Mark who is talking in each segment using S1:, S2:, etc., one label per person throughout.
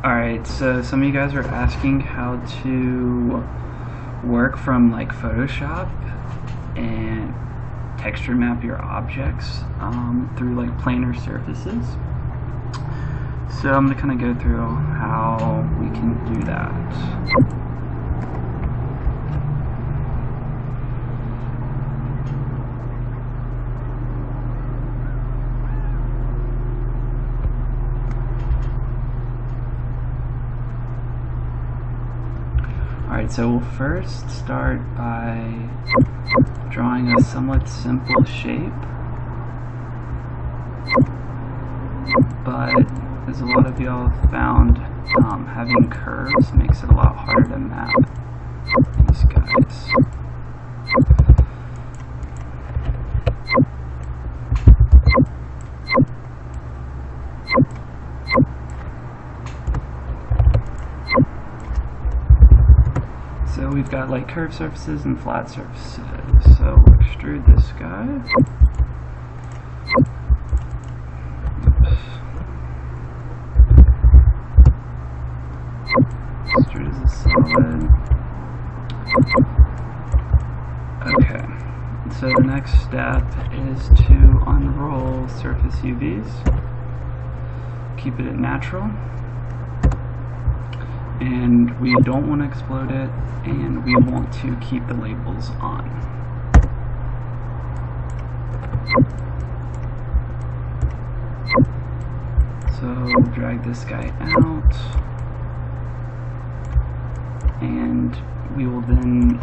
S1: Alright, so some of you guys are asking how to work from like Photoshop and texture map your objects through like planar surfaces. So I'm going to kind of go through how we can do that. Alright, so we'll first start by drawing a somewhat simple shape, but as a lot of y'all found, having curves makes it a lot harder to map these guys. So we've got like curved surfaces and flat surfaces. So we'll extrude this guy. Oops. Extrude as a solid. Okay. So the next step is to unroll surface UVs. Keep it at natural. And we don't want to explode it, and we want to keep the labels on. So drag this guy out, and we will then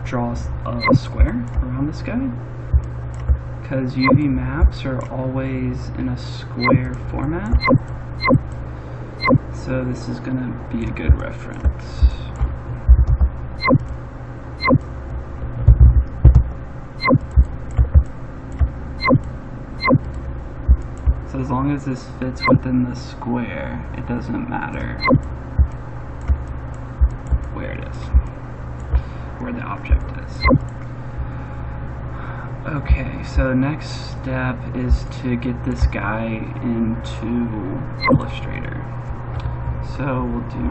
S1: draw a square around this guy, because UV maps are always in a square format. So this is going to be a good reference. So as long as this fits within the square, it doesn't matter where it is, where the object is. Okay, so next step is to get this guy into Illustrator. So we'll do,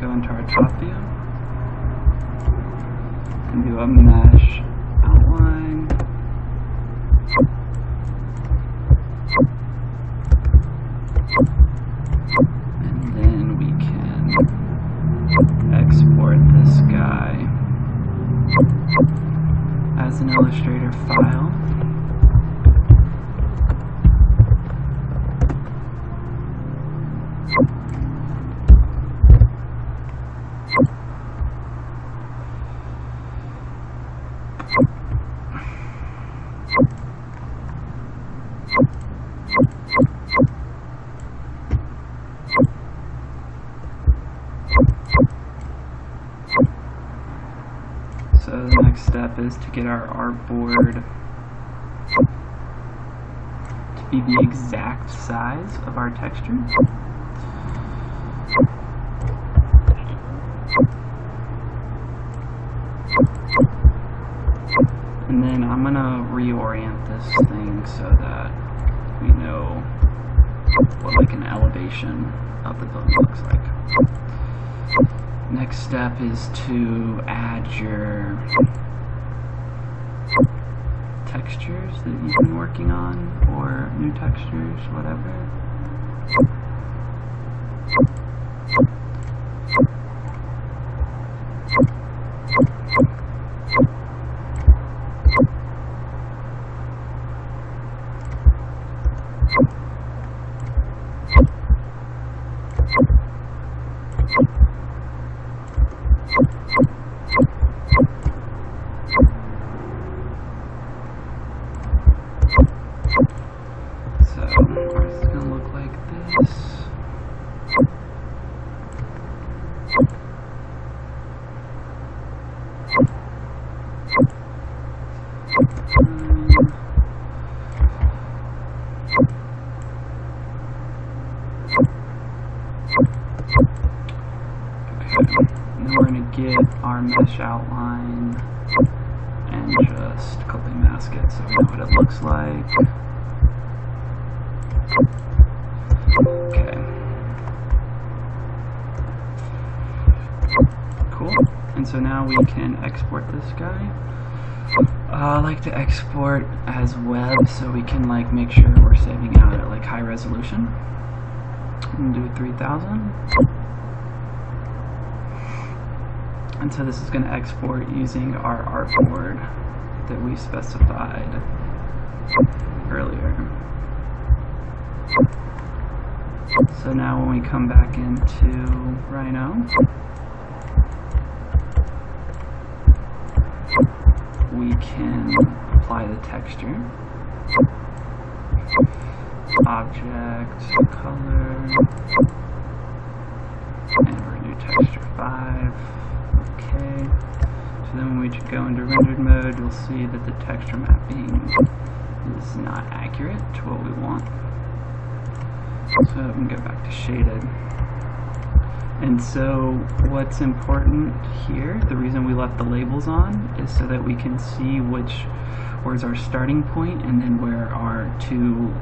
S1: go into our top view, and do a mesh outline, and then we can export this guy as an Illustrator file. So the next step is to get our artboard to be the exact size of our texture. And then I'm going to reorient this thing so that we know what like an elevation of the building looks like. Next step is to add your textures that you've been working on, or new textures, whatever. So ours is going to look like this. Okay, now we're going to get our mesh outline and just quickly mask it so we know what it looks like. Okay. so now we can export this guy. I like to export as web so we can like make sure we're saving out at like high resolution. I'm gonna do 3000. And so this is going to export using our artboard that we specified earlier. So now when we come back into Rhino, we can apply the texture, object, color, and we're going to do texture 5. Okay, so then when we go into rendered mode, you'll see that the texture mapping is not accurate to what we want. So we can go back to shaded. And so what's important here, the reason we left the labels on, is so that we can see where's our starting point and then where our two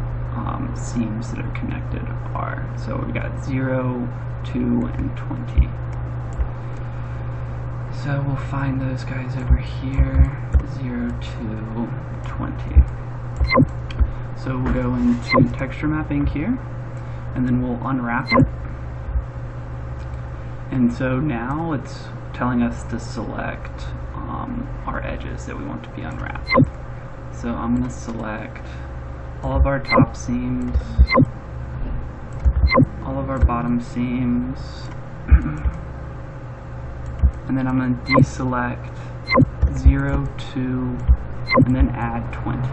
S1: seams that are connected are. So we've got 0, 2, and 20. So we'll find those guys over here, 0 to 20. So we'll go into texture mapping here, and then we'll unwrap it. And so now it's telling us to select our edges that we want to be unwrapped. So I'm going to select all of our top seams, all of our bottom seams, and then I'm going to deselect 0, 2, and then add 20.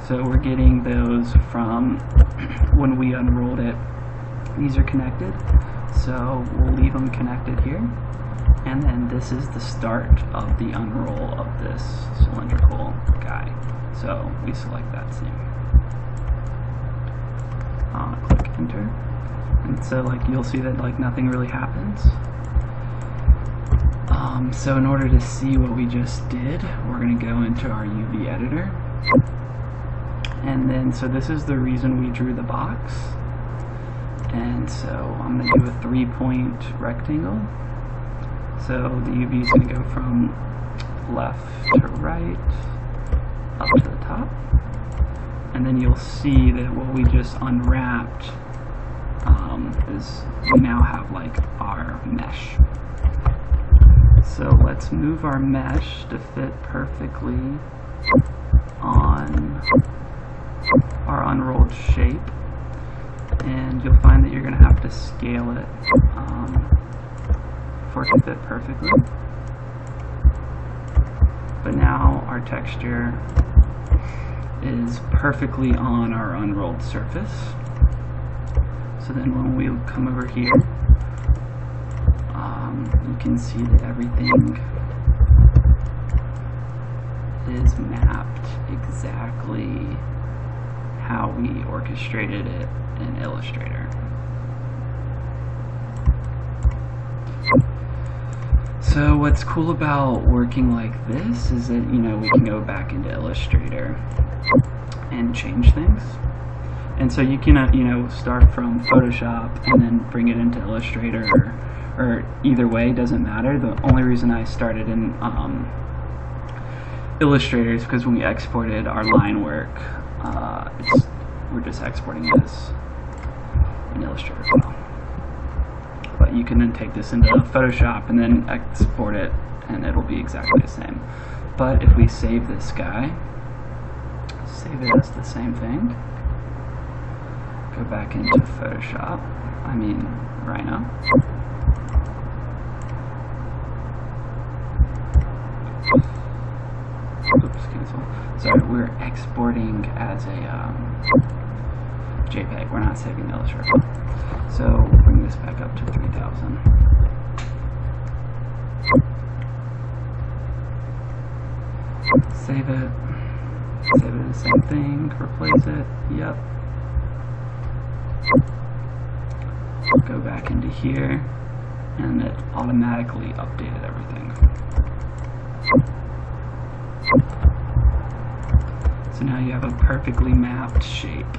S1: So we're getting those from when we unrolled it. These are connected, so we'll leave them connected here. And then this is the start of the unroll of this cylindrical guy. So we select that seam. Click enter. And so like you'll see that like nothing really happens. So in order to see what we just did, we're going to go into our UV editor. And then, so this is the reason we drew the box. And so I'm going to do a 3-point rectangle. So the UV is going to go from left to right, up to the top. And then you'll see that what we just unwrapped is we now have like our mesh. So let's move our mesh to fit perfectly on our unrolled shape, and you'll find that you're going to have to scale it for it to fit perfectly. But now our texture is perfectly on our unrolled surface. So then when we come over here, you can see that everything is mapped exactly how we orchestrated it in Illustrator. So what's cool about working like this is that, you know, we can go back into Illustrator and change things. And so you can, you know, start from Photoshop and then bring it into Illustrator, or either way, doesn't matter. The only reason I started in Illustrator is because when we exported our line work, we're just exporting this in Illustrator file. But you can then take this into Photoshop and then export it, and it'll be exactly the same. But if we save this guy, save it as the same thing, go back into Photoshop, Rhino. Oops, cancel. Sorry, we're exporting as a JPEG. We're not saving the Illustrator. So we'll bring this back up to 3000. Save it. Save it as the same thing. Replace it. Yep. Go back into here, and it automatically updated everything. So now you have a perfectly mapped shape.